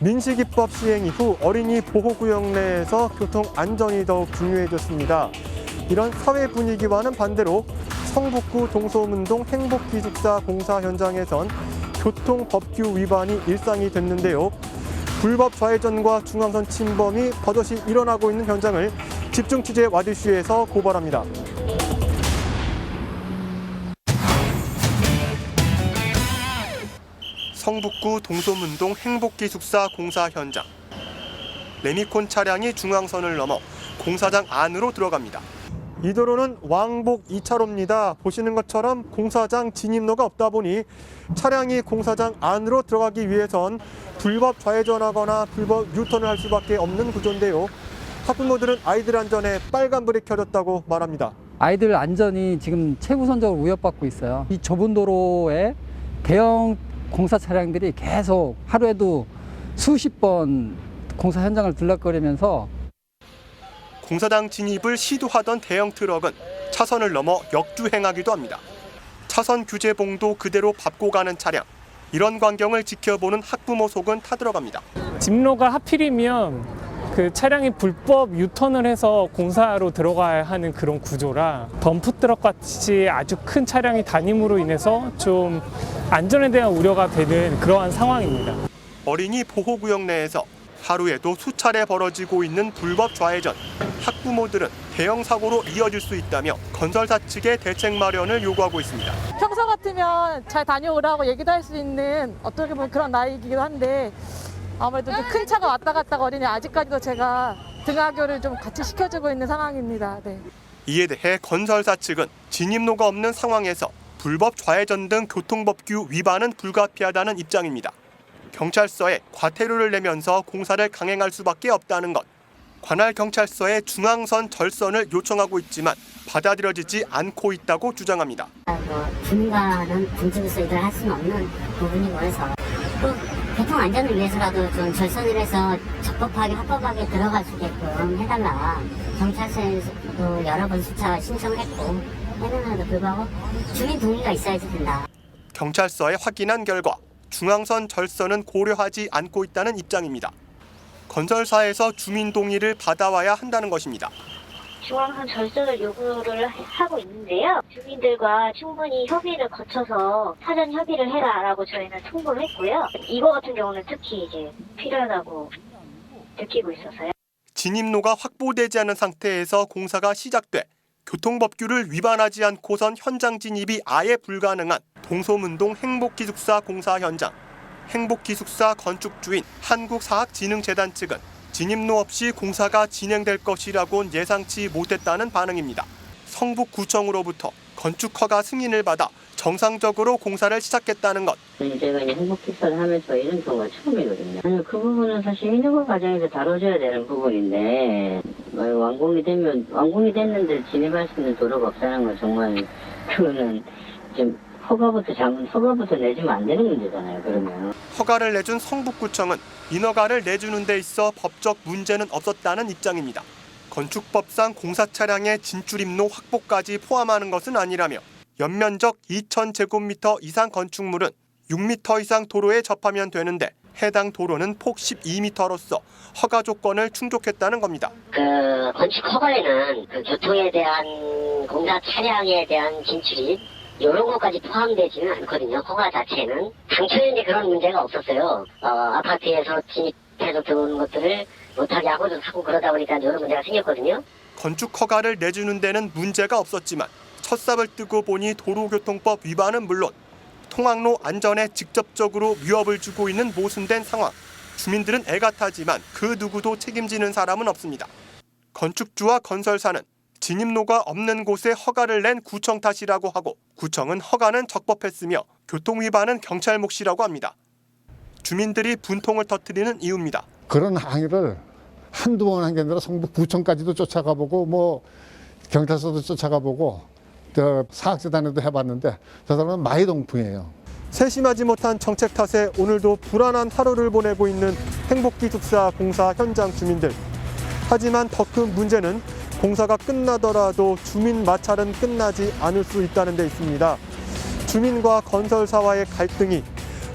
민식이법 시행 이후 어린이 보호구역 내에서 교통 안전이 더욱 중요해졌습니다. 이런 사회 분위기와는 반대로 성북구 동소문동 행복기숙사 공사 현장에선 교통법규 위반이 일상이 됐는데요. 불법 좌회전과 중앙선 침범이 버젓이 일어나고 있는 현장을 집중 취재 와디슈에서 고발합니다. 성북구 동소문동 행복기숙사 공사 현장. 레미콘 차량이 중앙선을 넘어 공사장 안으로 들어갑니다. 이 도로는 왕복 2차로입니다. 보시는 것처럼 공사장 진입로가 없다 보니 차량이 공사장 안으로 들어가기 위해선 불법 좌회전하거나 불법 유턴을 할 수밖에 없는 구조인데요. 학부모들은 아이들 안전에 빨간불이 켜졌다고 말합니다. 아이들 안전이 지금 최우선적으로 위협받고 있어요. 이 좁은 도로에 대형 공사 차량들이 계속 하루에도 수십 번 공사 현장을 들락거리면서 공사장 진입을 시도하던 대형 트럭은 차선을 넘어 역주행하기도 합니다. 차선 규제봉도 그대로 밟고 가는 차량. 이런 광경을 지켜보는 학부모 속은 타들어갑니다. 진로가 하필이면 그 차량이 불법 유턴을 해서 공사로 들어가야 하는 그런 구조라 덤프트럭 같이 아주 큰 차량이 다님으로 인해서 좀 안전에 대한 우려가 되는 그러한 상황입니다. 어린이 보호구역 내에서 하루에도 수차례 벌어지고 있는 불법 좌회전. 학부모들은 대형 사고로 이어질 수 있다며 건설사 측의 대책 마련을 요구하고 있습니다. 평소 같으면 잘 다녀오라고 얘기도 할 수 있는 어떻게 보면 그런 나이이기도 한데 아무래도 좀 큰 차가 왔다 갔다 거리니 아직까지도 제가 등하교를 좀 같이 시켜주고 있는 상황입니다. 네. 이에 대해 건설사 측은 진입로가 없는 상황에서 불법 좌회전 등 교통법규 위반은 불가피하다는 입장입니다. 경찰서에 과태료를 내면서 공사를 강행할 수밖에 없다는 것. 관할 경찰서에 중앙선 절선을 요청하고 있지만 받아들여지지 않고 있다고 주장합니다. 분과는 분집에서 일을 할 수는 없는 부분이고 해서 교통 안전을 위해서라도 좀 절선을 해서 적법하게 합법하게 들어갈 수 있게끔 해달라. 경찰서에서도 여러 번 수차 신청을 했고 했는데도 불구하고 주민 동의가 있어야지 된다. 경찰서에 확인한 결과 중앙선 절선은 고려하지 않고 있다는 입장입니다. 건설사에서 주민 동의를 받아와야 한다는 것입니다. 중앙선 절선을 요구를 하고 있는데요. 주민들과 충분히 협의를 거쳐서 사전 협의를 해라라고 저희는 통보를 했고요. 이거 같은 경우는 특히 이제 필요하다고 느끼고 있어서요. 진입로가 확보되지 않은 상태에서 공사가 시작돼 교통법규를 위반하지 않고선 현장 진입이 아예 불가능한 동소문동 행복기숙사 공사 현장. 행복기숙사 건축주인 한국사학진흥재단 측은 진입로 없이 공사가 진행될 것이라고는 예상치 못했다는 반응입니다. 성북구청으로부터 건축허가 승인을 받아 정상적으로 공사를 시작했다는 것. 제가 이제 행복기숙사를 하면서 이런 경우가 처음이거든요. 그 부분은 사실 인허가 과정에서 다뤄줘야 되는 부분인데 완공이 됐는데 진입할 수 있는 도로가 없다는 건 정말 그거는 좀 허가부터 내주면 안 되는 문제잖아요. 그러면 허가를 내준 성북구청은 인허가를 내주는 데 있어 법적 문제는 없었다는 입장입니다. 건축법상 공사 차량의 진출입로 확보까지 포함하는 것은 아니라며 연면적 2,000제곱미터 이상 건축물은 6m 이상 도로에 접하면 되는데 해당 도로는 폭 12m로서 허가 조건을 충족했다는 겁니다. 건축 허가에는 교통에 대한 공사 차량에 대한 진출이 이런 것까지 포함되지는 않거든요. 허가 자체는. 당초에 이제 그런 문제가 없었어요. 아파트에서 진입해서 들어오는 것들을 못하게 하고 그러다 보니까 이런 문제가 생겼거든요. 건축 허가를 내주는 데는 문제가 없었지만 첫삽을 뜨고 보니 도로교통법 위반은 물론 통학로 안전에 직접적으로 위협을 주고 있는 모순된 상황. 주민들은 애가 타지만 그 누구도 책임지는 사람은 없습니다. 건축주와 건설사는 진입로가 없는 곳에 허가를 낸 구청 탓이라고 하고 구청은 허가는 적법했으며 교통 위반은 경찰 몫이라고 합니다. 주민들이 분통을 터뜨리는 이유입니다. 그런 항의를 한두 번 한 게 아니라 성북구청까지도 쫓아가보고 경찰서도 쫓아가보고 사학재단에도 해봤는데 저 사람은 마이동풍이에요. 세심하지 못한 정책 탓에 오늘도 불안한 하루를 보내고 있는 행복기숙사 공사 현장 주민들. 하지만 더 큰 문제는 공사가 끝나더라도 주민 마찰은 끝나지 않을 수 있다는 데 있습니다. 주민과 건설사와의 갈등이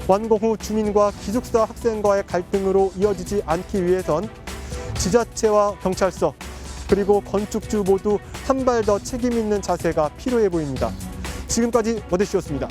완공 후 주민과 기숙사 학생과의 갈등으로 이어지지 않기 위해선 지자체와 경찰서 그리고 건축주 모두 한 발 더 책임 있는 자세가 필요해 보입니다. 지금까지 머대시였습니다.